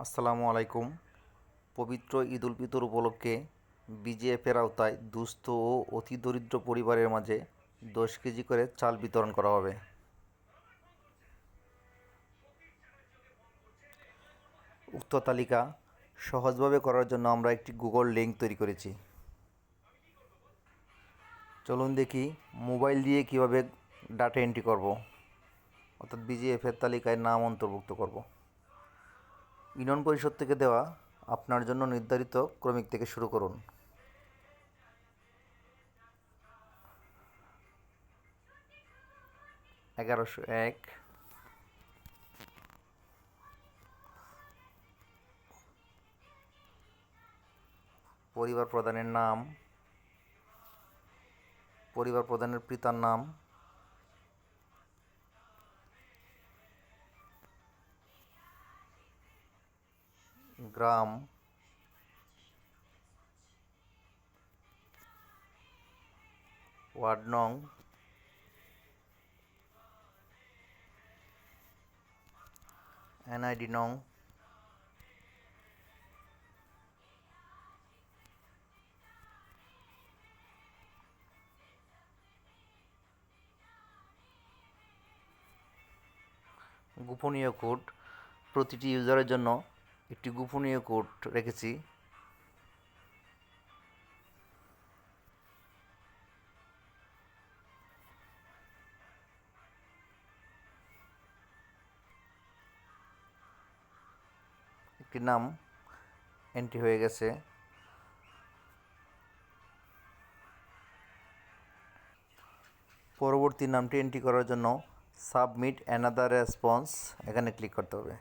আসসালামু আলাইকুম। পবিত্র ঈদ উল ফিতর উপলক্ষে বিজিএফের আওতায় দুস্থ ও অতি দরিদ্র পরিবারের মাঝে 10 কেজি করে চাল বিতরণ করা হবে। উক্ত তালিকা সহজভাবে করার জন্য আমরা একটি গুগল লিঙ্ক তৈরি করেছি। চলুন দেখি মোবাইল দিয়ে কিভাবে ডাটা এন্ট্রি করব, অর্থাৎ বিজিএফের তালিকায় নাম অন্তর্ভুক্ত করব। ইউনিয়ন পরিষদ থেকে দেওয়া আপনার জন্য নির্ধারিত ক্রমিক থেকে শুরু করুন। 1101, পরিবার প্রধানের নাম, পরিবার প্রধানের পিতার নাম, গ্রাম, ওয়ার্ড নং, এনআইডি নং, গোপনীয় কোড। প্রতিটি ইউজারের জন্য একটি গোপনীয় কোড রেখেছি। একটি নাম এন্ট্রি হয়ে গেছে। পরবর্তী নামটি এন্ট্রি করার জন্য সাবমিট অ্যানাদার রেসপন্স এখানে ক্লিক করতে হবে।